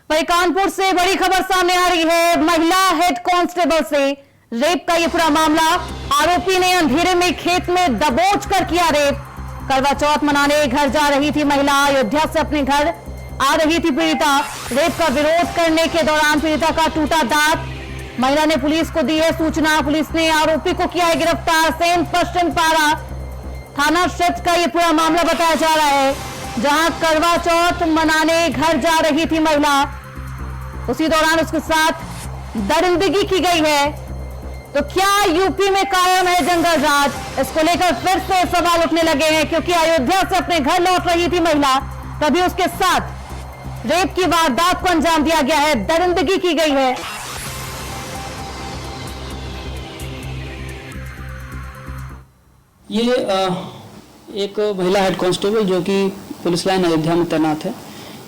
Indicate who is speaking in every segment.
Speaker 1: वहीं कानपुर से बड़ी खबर सामने आ रही है। महिला हेड कांस्टेबल से रेप का ये पूरा मामला। आरोपी ने अंधेरे में खेत में दबोच कर किया रेप। करवा चौथ मनाने घर जा रही थी महिला। अयोध्या से अपने घर आ रही थी पीड़िता। रेप का विरोध करने के दौरान पीड़िता का टूटा दांत। महिला ने पुलिस को दी है सूचना। पुलिस ने आरोपी को किया है गिरफ्तार। सेन पश्चिम पारा थाना क्षेत्र का ये पूरा मामला बताया जा रहा है, जहां करवा चौथ मनाने घर जा रही थी महिला। उसी दौरान उसके साथ दरिंदगी की गई है। तो क्या यूपी में कायम है जंगल राज? इसको लेकर फिर से सवाल उठने लगे हैं, क्योंकि अयोध्या से अपने घर लौट रही थी महिला, तभी उसके साथ रेप की वारदात को अंजाम दिया गया है, दरिंदगी की गई है।
Speaker 2: ये एक महिला हेड कांस्टेबल जो कि पुलिस लाइन अयोध्या में तैनात है,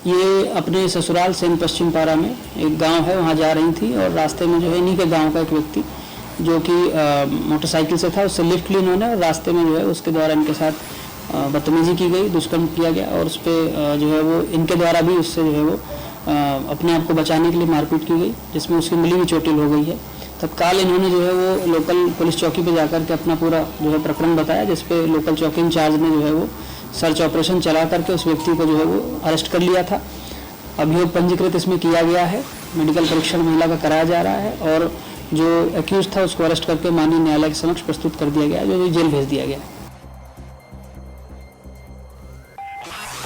Speaker 2: ये अपने ससुराल सेन पश्चिम पारा में एक गांव है, वहां जा रही थी और रास्ते में जो है इन्हीं के गांव का एक व्यक्ति जो कि मोटरसाइकिल से था, उससे लिफ्ट ली इन्होंने और रास्ते में जो है उसके द्वारा इनके साथ बदतमीजी की गई, दुष्कर्म किया गया और उस पर जो है वो इनके द्वारा भी उससे जो है वो अपने आप को बचाने के लिए मारपीट की गई, जिसमें उसकी उंगली भी चोटिल हो गई है। तत्काल इन्होंने जो है वो लोकल पुलिस चौकी पे जाकर के अपना पूरा जो है प्रकरण बताया, जिसपे लोकल चौकी इंचार्ज ने जो है वो सर्च ऑपरेशन चला करके उस व्यक्ति को जो है वो अरेस्ट कर लिया था। अभियोग पंजीकृत इसमें किया गया है, मेडिकल परीक्षण महिला का कराया जा रहा है और जो एक्यूज था उसको अरेस्ट करके माननीय न्यायालय के समक्ष प्रस्तुत कर दिया गया, जो जेल भेज दिया गया।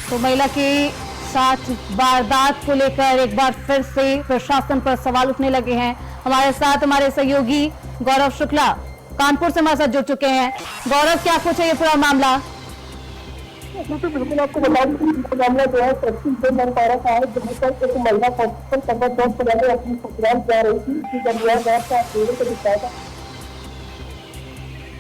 Speaker 1: तो महिला के साथ वारदात को लेकर एक बार फिर से प्रशासन पर सवाल उठने लगे हैं। हमारे साथ हमारे सहयोगी गौरव शुक्ला कानपुर से हमारे साथ जुड़ चुके हैं। गौरव, क्या कुछ है ये पूरा मामला?
Speaker 3: बिल्कुल आपको बता दें, मामला जो है पश्चिम से मनपारा का है, जहाँ पर एक महिला करवा चौथ मनाने अपनी ससुराल जा रही थी। इसी दरमियान को दिखाया था।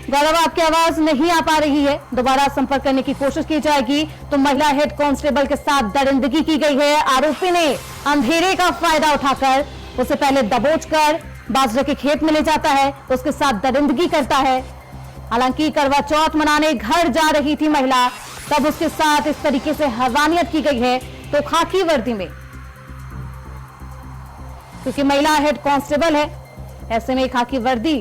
Speaker 1: गौरव, आपकी आवाज नहीं आ पा रही है, दोबारा संपर्क करने की कोशिश की जाएगी। तो महिला हेड कांस्टेबल के साथ दरिंदगी की गई है। आरोपी ने अंधेरे का फायदा उठाकर उसे पहले दबोचकर बाजरे के खेत में ले जाता है, तो उसके साथ दरिंदगी करता है। हालांकि करवा चौथ मनाने घर जा रही थी महिला, तब उसके साथ इस तरीके से हैवानियत की गई है। तो खाकी वर्दी में, क्योंकि महिला हेड कांस्टेबल है, ऐसे में खाकी वर्दी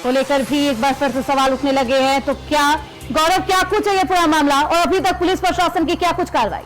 Speaker 1: को लेकर भी एक बार फिर से सवाल उठने लगे हैं। तो क्या गौरव, क्या कुछ है ये पूरा मामला और अभी तक पुलिस प्रशासन की क्या कुछ कार्रवाई?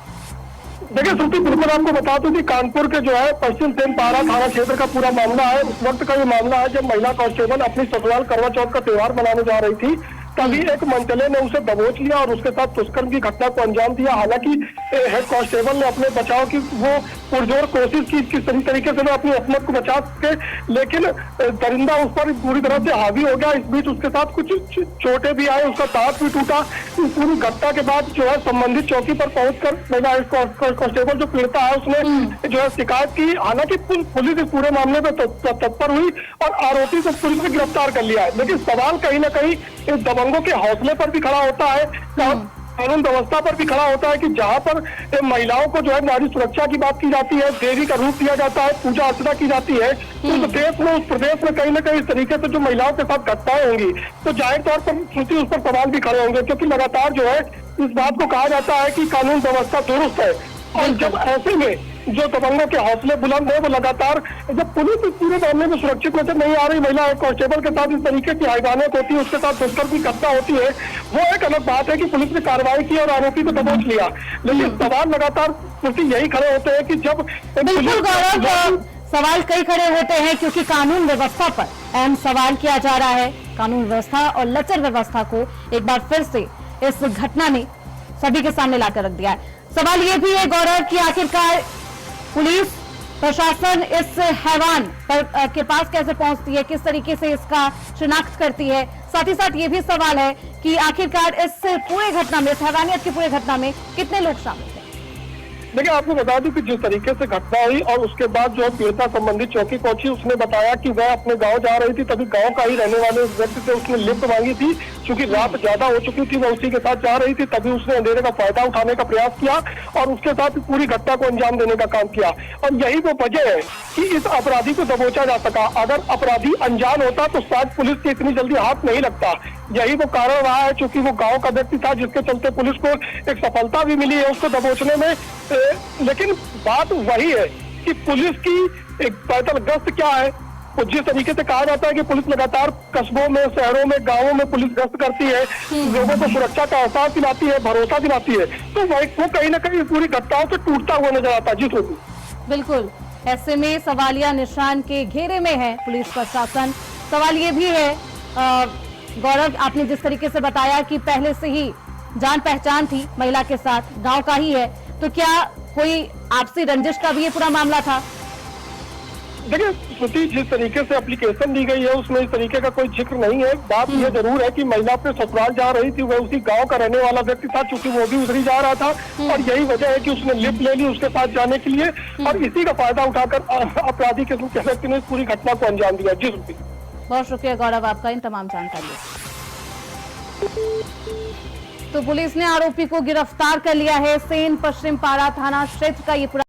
Speaker 3: देखिए श्रुति, बिल्कुल आपको बता दूं कि कानपुर के जो है पश्चिम सेन पारा थाना क्षेत्र का पूरा मामला है। उस वक्त का ये मामला है जब महिला कांस्टेबल अपनी ससुराल करवा चौथ का त्योहार मनाने जा रही थी, तभी एक मनचले ने उसे दबोच लिया और उसके साथ दुष्कर्म की घटना को अंजाम दिया। हालांकि हेड कांस्टेबल ने अपने बचाव की वो पुरजोर कोशिश की किस तरीके से वो अपनी असमत को बचा सके, लेकिन दरिंदा उस पर पूरी तरह से हावी हो गया। इस बीच उसके साथ कुछ चोटें भी आई, उसका दांत भी टूटा। इस पूरी घटना के बाद जो है संबंधित चौकी पर पहुंचकर महिला हेड कांस्टेबल जो पीड़िता है उसने जो है शिकायत की। हालांकि पुलिस इस पूरे मामले में तत्पर हुई और आरोपी को पुलिस ने गिरफ्तार कर लिया है। लेकिन सवाल कहीं ना कहीं इस दबंगों के हौसले पर भी खड़ा होता है, कानून व्यवस्था पर भी खड़ा होता है कि जहां पर महिलाओं को जो है नारी सुरक्षा की बात की जाती है, देवी का रूप दिया जाता है, पूजा अर्चना की जाती है, उस देश में, उस प्रदेश में कहीं ना कहीं इस तरीके से जो महिलाओं के साथ घटनाएं होंगी तो जाहिर तौर पर श्रुति उस पर सवाल भी खड़े होंगे, क्योंकि लगातार जो है इस बात को कहा जाता है कि कानून व्यवस्था दुरुस्त है। और जब ऐसे में जो दबंगों के हौसले बुलंद है, वो लगातार जब पुलिस इस पूरे मामले में सुरक्षित नजर नहीं आ रही, महिला कांस्टेबल के साथ इस तरीके की हैवानियत होती है, उसके साथ दुष्कर्म की घटना होती है, वो एक अलग बात है कि पुलिस ने कार्रवाई की और आरोपी को दबोच लिया। लेकिन सवाल लगातार यही खड़े होते हैं कि जब
Speaker 1: सवाल कई खड़े होते हैं, क्योंकि कानून व्यवस्था पर अहम सवाल किया जा रहा है। कानून व्यवस्था और लचर व्यवस्था को एक बार फिर से इस घटना ने सभी के सामने लाकर रख दिया है। सवाल ये भी है गौरव कि आखिरकार पुलिस प्रशासन इस हैवान के पास कैसे पहुंचती है, किस तरीके से इसका शिनाख्त करती है। साथ ही साथ ये भी सवाल है कि आखिरकार इस पूरे घटना में, इस हैवानियत की पूरे घटना में कितने लोग शामिल थे।
Speaker 3: देखिए आपको बता दूं कि जिस तरीके से घटना हुई और उसके बाद जो पीड़िता संबंधित चौकी पहुंची, उसने बताया कि वह अपने गांव जा रही थी, तभी गांव का ही रहने वाले उस व्यक्ति से उसने लिफ्ट मांगी थी। क्योंकि रात ज्यादा हो चुकी थी, वह उसी के साथ जा रही थी, तभी उसने अंधेरे का फायदा उठाने का प्रयास किया और उसके साथ पूरी घटना को अंजाम देने का काम किया। और यही वो वजह है कि इस अपराधी को दबोचा जा सका। अगर अपराधी अनजान होता तो शायद पुलिस के इतनी जल्दी हाथ नहीं लगता। यही वो कारण रहा है, क्योंकि वो गांव का व्यक्ति था, जिसके चलते पुलिस को एक सफलता भी मिली है उसको दबोचने में। लेकिन बात वही है कि पुलिस की एक पैदल गश्त क्या है। तो जिस तरीके से कहा जाता है कि पुलिस लगातार कस्बों में, शहरों में, गांवों में पुलिस गश्त करती है, लोगों को सुरक्षा का एहसास दिलाती है, भरोसा दिलाती है, तो वो कहीं ना कहीं पूरी घटनाओं से टूटता हुआ नजर आता है। जी श्रुति,
Speaker 1: बिल्कुल, ऐसे में सवालिया निशान के घेरे में है पुलिस प्रशासन। सवाल ये भी है गौरव, आपने जिस तरीके से बताया कि पहले से ही जान पहचान थी महिला के साथ, गांव का ही है, तो क्या कोई आपसी रंजिश का भी ये पूरा मामला था?
Speaker 3: देखिए श्रुति, जिस तरीके से एप्लीकेशन दी गई है उसमें इस तरीके का कोई जिक्र नहीं है। बात यह जरूर है कि महिला अपने ससुराल जा रही थी, वह उसी गांव का रहने वाला व्यक्ति था, चूंकि वो भी उधर ही जा रहा था और यही वजह है कि उसने लिफ्ट ले ली उसके साथ जाने के लिए और इसी का फायदा उठाकर अपराधी के व्यक्ति ने इस पूरी घटना को अंजाम दिया। जी श्रुति,
Speaker 1: बहुत शुक्रिया गौरव आपका इन तमाम जानकारी। तो पुलिस ने आरोपी को गिरफ्तार कर लिया है। सेन पश्चिम पारा थाना क्षेत्र का ये पूरा